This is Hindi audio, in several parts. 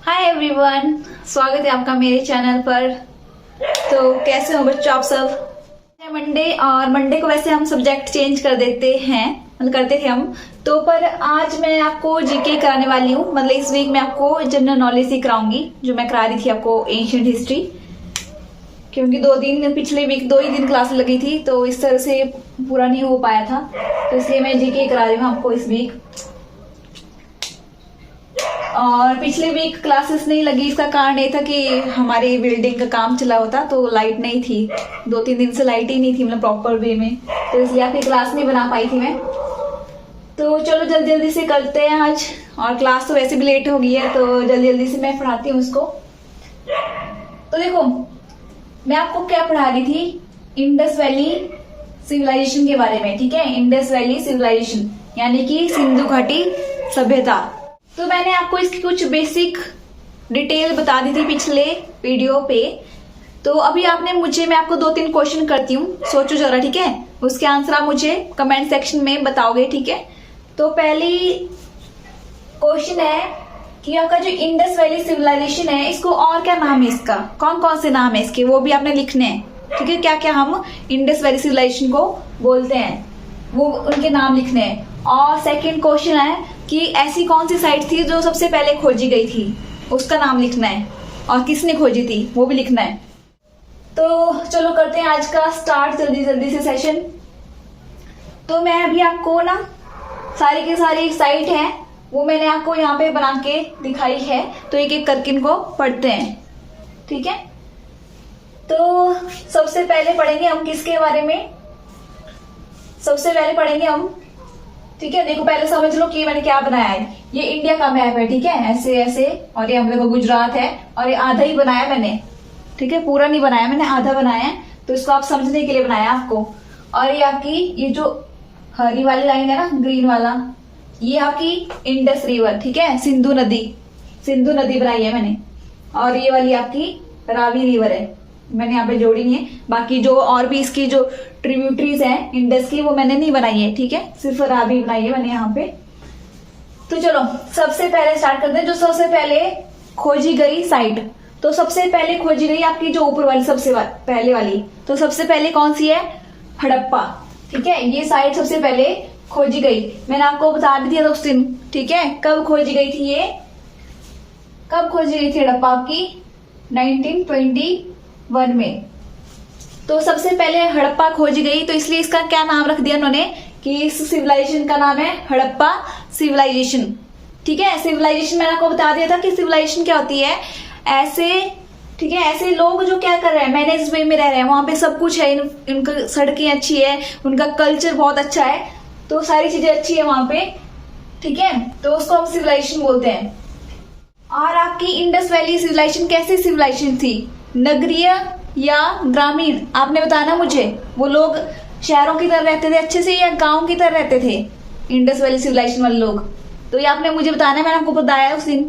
हाय एवरीवन, स्वागत है आपका मेरे चैनल पर। तो कैसे हो बच्चों आप सब? मंडे और मंडे को वैसे हम सब्जेक्ट चेंज कर देते हैं, मतलब करते थे हम तो, पर आज मैं आपको जीके कराने वाली हूँ। मतलब इस वीक मैं आपको जनरल नॉलेज ही कराऊंगी, जो मैं करा रही थी आपको एंशिएंट हिस्ट्री, क्योंकि पिछले वीक 2 ही दिन क्लास लगी थी तो इस तरह से पूरा नहीं हो पाया था, तो इसलिए मैं जीके करा रही हूँ आपको इस वीक। और पिछले वीक क्लासेस नहीं लगी, इसका कारण ये था कि हमारी बिल्डिंग का काम चला होता तो लाइट नहीं थी, 2-3 दिन से लाइट ही नहीं थी, मतलब प्रॉपर वे में, तो इसलिए आपकी क्लास नहीं बना पाई थी मैं। तो चलो जल्दी जल्दी से करते हैं आज, और क्लास तो वैसे भी लेट हो गई है तो जल्दी जल्दी से मैं पढ़ाती हूँ उसको। तो देखो मैं आपको क्या पढ़ा रही थी, इंडस वैली सिविलाइजेशन के बारे में, ठीक है। इंडस वैली सिविलाइजेशन यानी कि सिंधु घाटी सभ्यता। तो मैंने आपको इसकी कुछ बेसिक डिटेल बता दी थी पिछले वीडियो पे। तो अभी मैं आपको 2-3 क्वेश्चन करती हूँ, सोचो जरा, ठीक है। उसके आंसर आप मुझे कमेंट सेक्शन में बताओगे, ठीक है। तो पहली क्वेश्चन है कि आपका जो इंडस वैली सिविलाइजेशन है, इसको और क्या नाम है, इसका कौन कौन से नाम है इसके, वो भी आपने लिखने हैं, ठीक है। क्या क्या हम इंडस वैली सिविलाइजेशन को बोलते हैं, वो उनके नाम लिखने हैं। और सेकंड क्वेश्चन है कि ऐसी कौन सी साइट थी जो सबसे पहले खोजी गई थी, उसका नाम लिखना है, और किसने खोजी थी वो भी लिखना है। तो चलो करते हैं आज का स्टार्ट जल्दी जल्दी से सेशन। तो मैं अभी आपको ना सारी की सारी साइट है वो मैंने आपको यहाँ पे बना के दिखाई है, तो एक एक करके इनको पढ़ते हैं, ठीक है। तो सबसे पहले पढ़ेंगे हम किसके बारे में, सबसे पहले पढ़ेंगे हम, ठीक है। देखो पहले समझ लो कि मैंने क्या बनाया है। ये इंडिया का मैप है, ठीक है, ऐसे ऐसे, और ये हम देखो गुजरात है, और ये आधा ही बनाया मैंने, ठीक है, पूरा नहीं बनाया मैंने, आधा बनाया है, तो इसको आप समझने के लिए बनाया आपको। और ये आपकी ये जो हरी वाली लाइन है ना, ग्रीन वाला, ये आपकी इंडस रिवर, ठीक है, सिंधु नदी बनाई है मैंने। और ये वाली आपकी रावी रिवर है, मैंने यहाँ पे जोड़ी नहीं है। बाकी जो और भी इसकी जो ट्रिब्यूटरीज हैं इंडस की, वो मैंने नहीं बनाई है, ठीक है, सिर्फ रावी बनाई है मैंने यहाँ पे। तो चलो सबसे पहले स्टार्ट करते हैं, जो सबसे पहले खोजी गई साइट। तो सबसे पहले खोजी गई आपकी जो ऊपर वाली सबसे पहले वाली, तो सबसे पहले कौन सी है, हड़प्पा, ठीक है। ये साइट सबसे पहले खोजी गई, मैंने आपको बता भी दिया था उस दिन, ठीक है। कब खोजी गई थी ये, कब खोजी गई थी हड़प्पा आपकी 1921 में। तो सबसे पहले हड़प्पा खोजी गई, तो इसलिए इसका क्या नाम रख दिया उन्होंने कि इस सिविलाइजेशन का नाम है हड़प्पा सिविलाइजेशन, ठीक है। सिविलाइजेशन मैंने आपको बता दिया था कि सिविलाइजेशन क्या होती है, ऐसे, ठीक है, ऐसे लोग जो क्या कर रहे हैं, मैनेज वे में रह रहे हैं, वहां पे सब कुछ है, उनका सड़कें अच्छी है, उनका कल्चर बहुत अच्छा है, तो सारी चीजें अच्छी है वहां पे, ठीक है, तो उसको हम सिविलाइजेशन बोलते हैं। और आपकी इंडस वैली सिविलाइजेशन कैसी सिविलाइजेशन थी, नगरीय या ग्रामीण, आपने बताना मुझे। वो लोग शहरों की तरह रहते थे अच्छे से या गांव की तरह रहते थे इंडस वैली सिविलाइजेशन वाले लोग, तो ये आपने मुझे बताना है, मैंने आपको बताया उस दिन,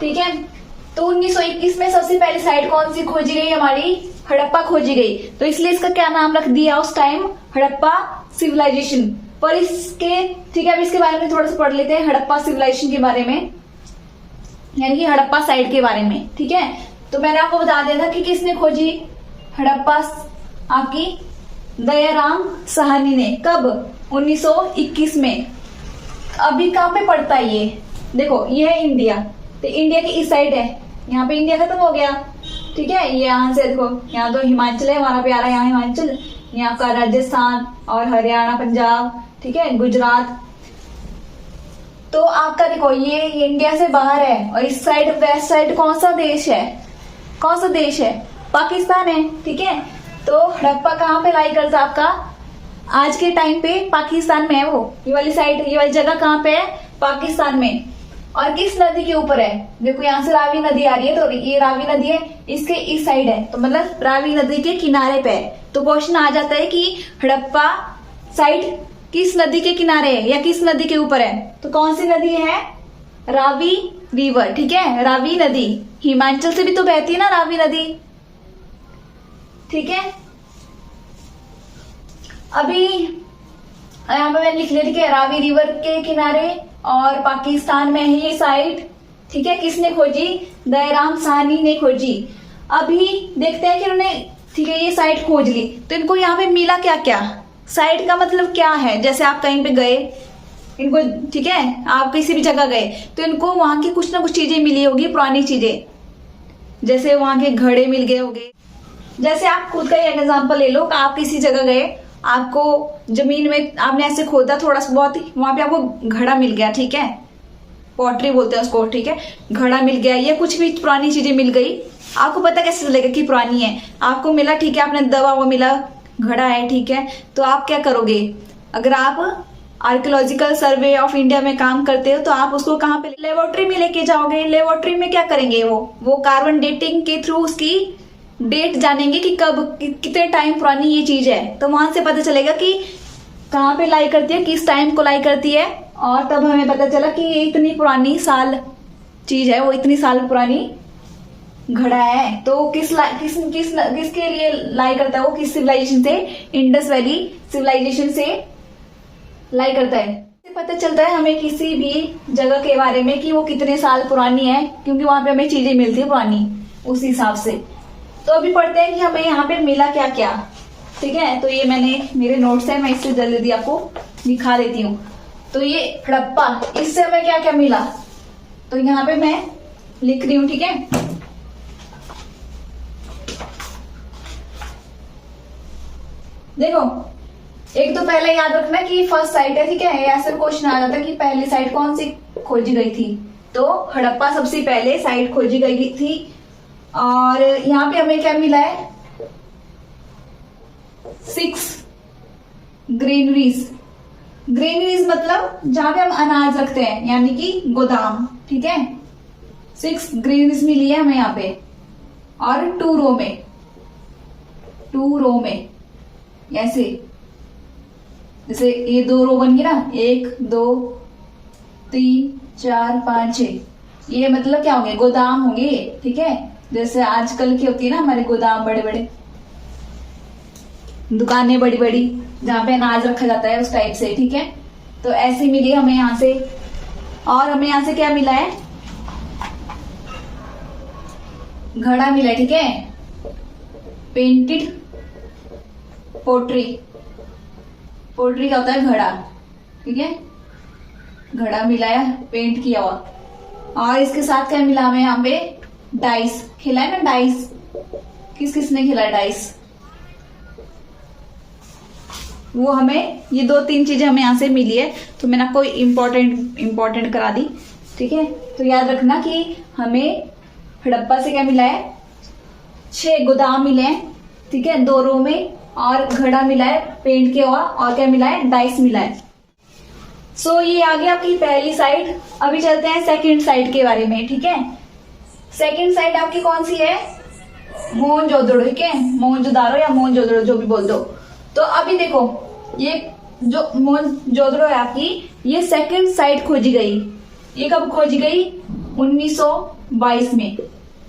ठीक है। तो 1921 में सबसे पहली साइट कौन सी खोजी गई, हमारी हड़प्पा खोजी गई, तो इसलिए इसका क्या नाम रख दिया उस टाइम, हड़प्पा सिविलाइजेशन। पर इसके, ठीक है, अब इसके बारे में थोड़ा सा पढ़ लेते हैं, हड़प्पा सिविलाइजेशन के बारे में, यानी कि हड़प्पा साइट के बारे में, ठीक है। तो मैंने आपको बता दिया था कि किसने खोजी हड़प्पा, आपकी दयाराम साहनी ने, कब, 1921 में। अभी कहाँ पे पड़ता है ये, देखो ये है इंडिया, तो इंडिया की इस साइड है, यहाँ पे इंडिया खत्म हो गया, ठीक है। ये यहाँ से देखो, यहाँ तो हिमाचल है हमारा प्यारा, यहाँ हिमाचल, यहाँ का राजस्थान और हरियाणा, पंजाब, ठीक है, गुजरात। तो आपका देखो ये इंडिया से बाहर है, और इस साइड वेस्ट साइड कौन सा देश है, कौन सा देश है, पाकिस्तान है, ठीक है। तो हड़प्पा कहाँ पे लाई करता आपका, आज के टाइम पे पाकिस्तान में है वो, ये वाली साइड, ये वाली जगह कहाँ पे है, पाकिस्तान में। और किस नदी के ऊपर है, देखो यहाँ से रावी नदी आ रही है, तो ये रावी नदी है, इसके इस साइड है, तो मतलब रावी नदी के किनारे पे है। तो क्वेश्चन आ जाता है कि हड़प्पा साइड किस नदी के किनारे है या किस नदी के ऊपर है, तो कौन सी नदी है, रावी रिवर, ठीक है, रावी नदी, हिमाचल से भी तो बहती है ना रावी नदी, ठीक है। अभी यहाँ पे मैंने लिख लिया, ठीक है, रावी रिवर के किनारे और पाकिस्तान में है ये साइट, ठीक है, किसने खोजी? दयाराम साहनी ने खोजी। अभी देखते हैं कि उन्होंने, ठीक है, ये साइट खोज ली, तो इनको यहाँ पे मिला क्या क्या? साइट का मतलब क्या है? जैसे आप कहीं पे गए, इनको, ठीक है, आप किसी भी जगह गए तो इनको वहां की कुछ ना कुछ चीजें मिली होगी, पुरानी चीजें, जैसे वहां के घड़े मिल गए होंगे। जैसे आप खुद का एक एग्जांपल ले लो, आप किसी जगह गए, आपको जमीन में आपने ऐसे खोदा थोड़ा सा बहुत ही, वहां पे आपको घड़ा मिल गया, ठीक है, पॉटरी बोलते हैं उसको, ठीक है, घड़ा मिल गया या कुछ भी पुरानी चीजें मिल गई, आपको पता कैसे चलेगा कि पुरानी है? आपको मिला, ठीक है, आपने दबा वो मिला, घड़ा है, ठीक है, तो आप क्या करोगे? अगर आप आर्कियोलॉजिकल सर्वे ऑफ इंडिया में काम करते हो तो आप उसको कहाँ पे? लेबोरेटरी में लेके जाओगे। लेबोरेटरी में क्या करेंगे? वो कार्बन डेटिंग के थ्रू उसकी डेट जानेंगे कि कब, कितने टाइम पुरानी ये चीज है, तो वहां से पता चलेगा कि कहाँ पे लाई करती है, किस टाइम को लाई करती है, और तब हमें पता चला कि ये इतनी पुरानी साल चीज है, वो इतनी साल पुरानी घड़ा है। तो किसके लिए लाई करता है? वो किस सिविलाइजेशन से? इंडस वैली सिविलाइजेशन से लाई करता है। पता चलता है हमें किसी भी जगह के बारे में कि वो कितने साल पुरानी है, क्योंकि वहां पे हमें चीजें मिलती है पुरानी उस हिसाब से। तो अभी पढ़ते हैं कि हमें यहाँ पे मिला क्या क्या, ठीक है। तो ये मैंने, मेरे नोट्स है, मैं इससे जल्दी आपको दिखा देती हूँ। तो ये हड़प्पा, इससे हमें क्या क्या मिला, तो यहाँ पे मैं लिख रही हूँ, ठीक है। देखो, एक तो पहले याद रखना कि फर्स्ट साइट है, ठीक है, ऐसे क्वेश्चन आ जाता है कि पहली साइट कौन सी खोजी गई थी, तो हड़प्पा सबसे पहले साइट खोजी गई थी। और यहाँ पे हमें क्या मिला है? 6 ग्रेनरीज। ग्रेनरीज मतलब जहां पे हम अनाज रखते हैं, यानी कि गोदाम, ठीक है। 6 ग्रेनरीज मिली है हमें यहाँ पे, और 2 रो में ऐसे, जैसे ये 2 रो बन गई ना, 1 2 3 4 5 6, ये मतलब क्या होंगे? गोदाम होंगे, ठीक है। जैसे आजकल की होती है ना हमारे गोदाम, बड़े बड़े दुकानें, बड़ी बड़ी, जहां पे अनाज रखा जाता है, उस टाइप से, ठीक है। तो ऐसे मिली हमें यहाँ से। और हमें यहाँ से क्या मिला है? घड़ा मिला है, ठीक है, पेंटेड पोट्री। पोट्री क्या होता है? घड़ा, ठीक है, घड़ा मिला है पेंट किया हुआ। और इसके साथ क्या मिला हमें? यहाँ पे डाइस खिला है ना, डाइस, किस किसने खिलाया डाइस? वो हमें, ये 2-3 चीजें हमें यहाँ से मिली है, तो मैंने आपको इम्पोर्टेंट करा दी, ठीक है। तो याद रखना कि हमें हड़प्पा से क्या मिला है? 6 गोदाम मिले हैं, ठीक है, 2 रो में, और घड़ा मिला है पेंट किया हुआ, और क्या मिला है? डाइस मिला है। सो ये आ गया आपकी पहली साइड। अभी चलते हैं सेकंड साइड के बारे में, ठीक है। सेकंड साइड आपकी कौन सी है? मोहनजोदड़ो, ठीक है, मोहनजोदारो या मोहनजोदड़ो, जो भी बोल दो। तो अभी देखो, ये जो मोहनजोदड़ो है आपकी, ये सेकंड साइट खोजी गई। ये कब खोजी गई? 1922 में,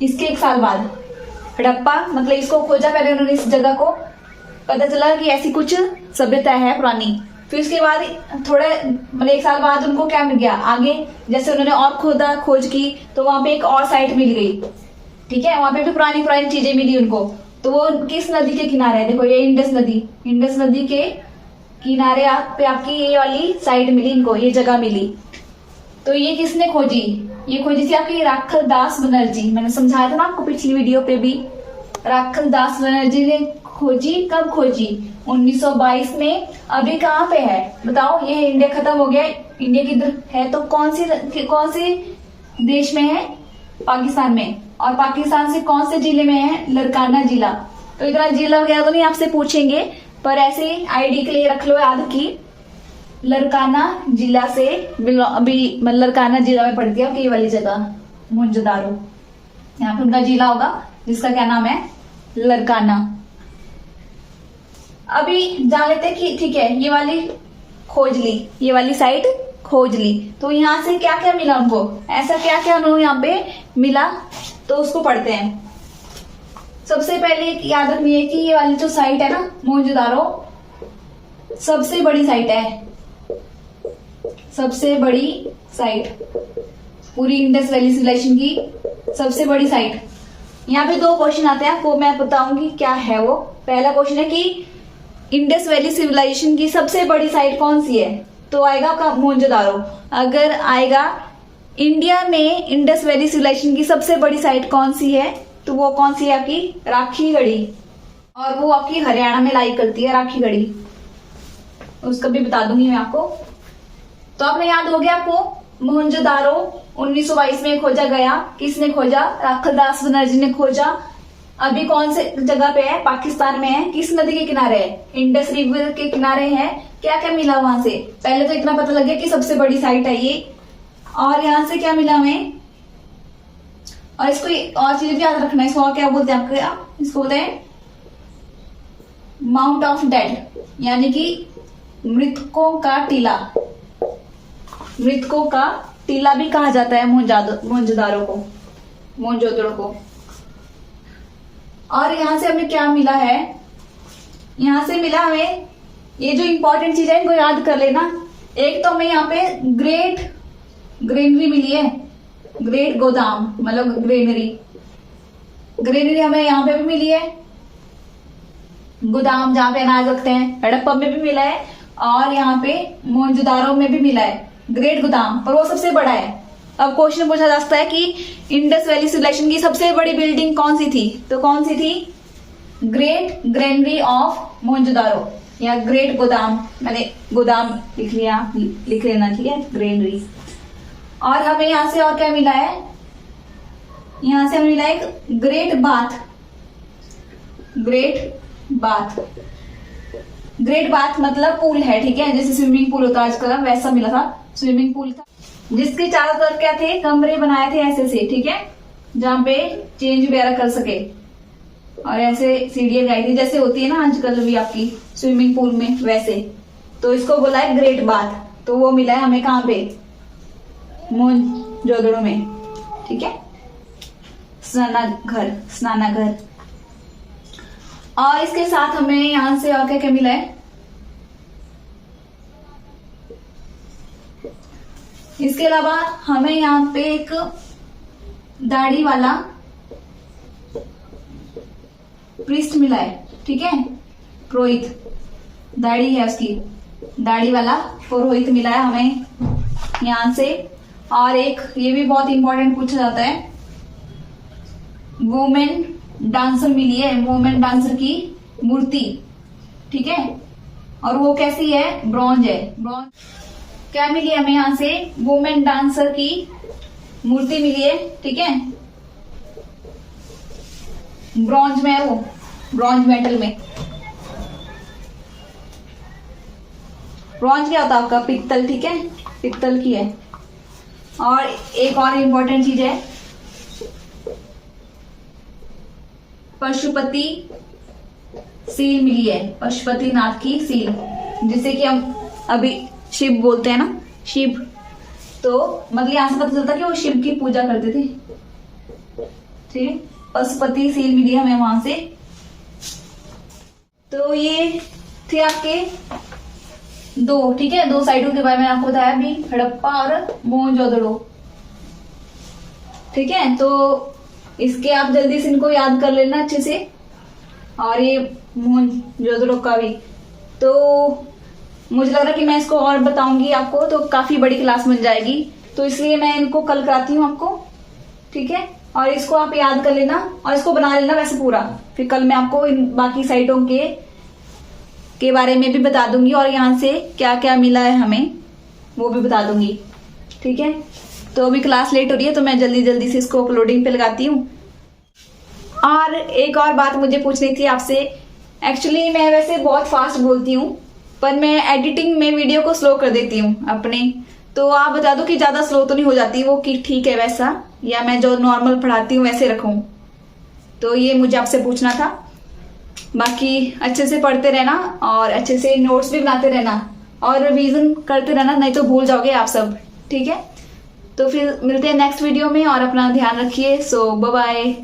इसके 1 साल बाद। हड़प्पा मतलब इसको खोजा पहले उन्होंने, इस जगह को पता चला कि ऐसी कुछ सभ्यता है पुरानी। फिर उसके बाद थोड़े मतलब 1 साल बाद उनको क्या मिल गया आगे, जैसे उन्होंने और खोज की, तो वहां पे एक और साइट मिल गई, ठीक है। वहां पे भी पुरानी पुरानी चीजें मिली उनको। तो वो किस नदी के किनारे है? देखो, ये इंडस नदी के किनारे पे आपकी ये वाली साइट मिली इनको, ये जगह मिली। तो ये किसने खोजी? ये खोजी थी आपकी राखल दास बनर्जी। मैंने समझाया था ना आपको पिछली वीडियो पे भी। राखल दास बनर्जी ने खोजी। कब खोजी? 1922 में। अभी कहाँ पे है बताओ? ये इंडिया खत्म हो गया, इंडिया किधर है? तो कौन से देश में है? पाकिस्तान में। और पाकिस्तान से कौन से जिले में है? लरकाना जिला। तो इतना जिला वगैरह तो नहीं आपसे पूछेंगे, पर ऐसे आईडी के लिए रख लो याद की लरकाना जिला से अभी लरकाना जिला में पड़ती है ये वाली जगह मोहनजोदारो। यहाँ पे उनका जिला होगा जिसका क्या नाम है? लरकाना। अभी जान लेते हैं कि ठीक है, ये वाली खोज ली, ये वाली साइट खोज ली, तो यहाँ से क्या क्या मिला उनको? ऐसा क्या क्या उन्होंने यहाँ पे मिला, तो उसको पढ़ते हैं। सबसे पहले याद रखनी है कि ये वाली जो साइट है ना मोहनजोदारो, सबसे बड़ी साइट है, सबसे बड़ी साइट। पूरी इंडस वैली सिविलाइजेशन की सबसे बड़ी साइट। यहाँ पे 2 क्वेश्चन आते हैं, वो मैं बताऊंगी क्या है वो। पहला क्वेश्चन है कि इंडस वैली सिविलाइजेशन की सबसे बड़ी साइट कौन सी है, तो आएगा आपका मोहनजोदारो। अगर आएगा इंडिया में इंडस वैली सिविलाइजेशन की सबसे बड़ी साइट कौन सी है, तो वो कौन सी है आपकी राखीगढ़ी, और वो आपकी हरियाणा में लाई करती है राखीगढ़ी, उसका भी बता दूंगी मैं आपको। तो आपने याद हो गया आपको मोहनजोदारो 1922 में खोजा गया। किसने खोजा? राखालदास बनर्जी ने खोजा। अभी कौन से जगह पे है? पाकिस्तान में है। किस नदी के किनारे है? इंडस रिवर के किनारे है। क्या क्या मिला वहां से? पहले तो इतना पता लग गया कि सबसे बड़ी साइट है ये, और यहाँ से क्या मिला हमें, और इसको और चीज भी याद रखना है। इसको और क्या बोलते हैं आपको? इसको बोलते हैं माउंट ऑफ डेड, यानी कि मृतकों का टीला। मृतकों का टीला भी कहा जाता है मोहनजोदारो को। और यहां से हमें क्या मिला है? यहां से मिला हमें ये जो इंपॉर्टेंट चीज है इनको याद कर लेना। एक तो हमें यहाँ पे ग्रेट ग्रेनरी मिली है, ग्रेट गोदाम मतलब ग्रेनरी हमें यहाँ पे भी मिली है, गोदाम जहाँ पे अनाज रखते हैं। हड़प्पा में भी मिला है और यहाँ पे मोहनजोदारो में भी मिला है ग्रेट गोदाम, पर वो सबसे बड़ा है। अब क्वेश्चन पूछा जा सकता है कि इंडस वैली सिविलाइजेशन की सबसे बड़ी बिल्डिंग कौन सी थी, तो कौन सी थी? ग्रेट ग्रेनरी ऑफ मोहनजोदारो या ग्रेट गोदाम। मैंने गोदाम लिख लेना, ठीक है, ग्रेनरी। और हमें यहाँ से और क्या मिला है? यहाँ से हमें मिला एक ग्रेट बाथ। ग्रेट बाथ मतलब पूल है, ठीक है, जैसे स्विमिंग पूल होता है आजकल, वैसा मिला था, स्विमिंग पूल था, जिसके चारों तरफ क्या थे? कमरे बनाए थे ऐसे से, ठीक है, जहाँ पे चेंज वगैरह कर सके। और ऐसे सीढ़ियां लगाई थी जैसे होती है ना आजकल भी आपकी स्विमिंग पूल में, वैसे। तो इसको बोला है ग्रेट बाथ। तो वो मिला है हमें कहाँ पे? मोहनजोदड़ो में, ठीक है, स्नानाघर। और इसके साथ हमें यहां से और क्या क्या मिला है? इसके अलावा हमें यहाँ पे एक दाढ़ी वाला प्रीस्ट मिला है, ठीक है, पुरोहित, दाढ़ी है उसकी, दाढ़ी वाला पुरोहित मिला है हमें यहां से। और एक ये भी बहुत इंपॉर्टेंट पूछा जाता है, वुमेन डांसर मिली है, वुमेन डांसर की मूर्ति, ठीक है, और वो कैसी है? ब्रॉन्ज है। ब्रॉन्ज क्या मिली हमें यहाँ से? वुमेन डांसर की मूर्ति मिली है, ठीक है, ब्रॉन्ज में है वो, ब्रॉन्ज मेटल में। ब्रॉन्ज क्या होता है आपका? पित्तल, ठीक है, पित्तल की है। और एक और इम्पोर्टेंट चीज है, पशुपति सील मिली है, पशुपतिनाथ की सील, जिसे कि हम अभी शिव बोलते हैं ना, शिव। तो मतलब यहां से पता चलता है कि वो शिव की पूजा करते थे, ठीक है, पशुपति सील मिली हमें वहां से। तो ये थे आपके 2, ठीक है, 2 साइटों के बारे में आपको बताया अभी, हड़प्पा और मोहनजोदड़ो, ठीक है। तो इसके आप जल्दी से इनको याद कर लेना अच्छे से, और ये मोहनजोदड़ो का भी। तो मुझे लग रहा है कि मैं इसको और बताऊंगी आपको तो काफी बड़ी क्लास बन जाएगी, तो इसलिए मैं इनको कल कराती हूँ आपको, ठीक है। और इसको आप याद कर लेना और इसको बना लेना वैसे पूरा, फिर कल मैं आपको इन बाकी साइटों के बारे में भी बता दूंगी, और यहाँ से क्या क्या मिला है हमें वो भी बता दूंगी, ठीक है। तो अभी क्लास लेट हो रही है तो मैं जल्दी से इसको अपलोडिंग पे लगाती हूँ। और एक और बात मुझे पूछनी थी आपसे, एक्चुअली मैं वैसे बहुत फास्ट बोलती हूँ, पर मैं एडिटिंग में वीडियो को स्लो कर देती हूँ अपने, तो आप बता दो कि ज्यादा स्लो तो नहीं हो जाती वो, कि ठीक है वैसा, या मैं जो नॉर्मल पढ़ाती हूँ वैसे रखूं। तो ये मुझे आपसे पूछना था। बाकी अच्छे से पढ़ते रहना और अच्छे से नोट्स भी बनाते रहना और रिवीजन करते रहना, नहीं तो भूल जाओगे आप सब, ठीक है। तो फिर मिलते हैं नेक्स्ट वीडियो में, और अपना ध्यान रखिए। सो बाय बाय।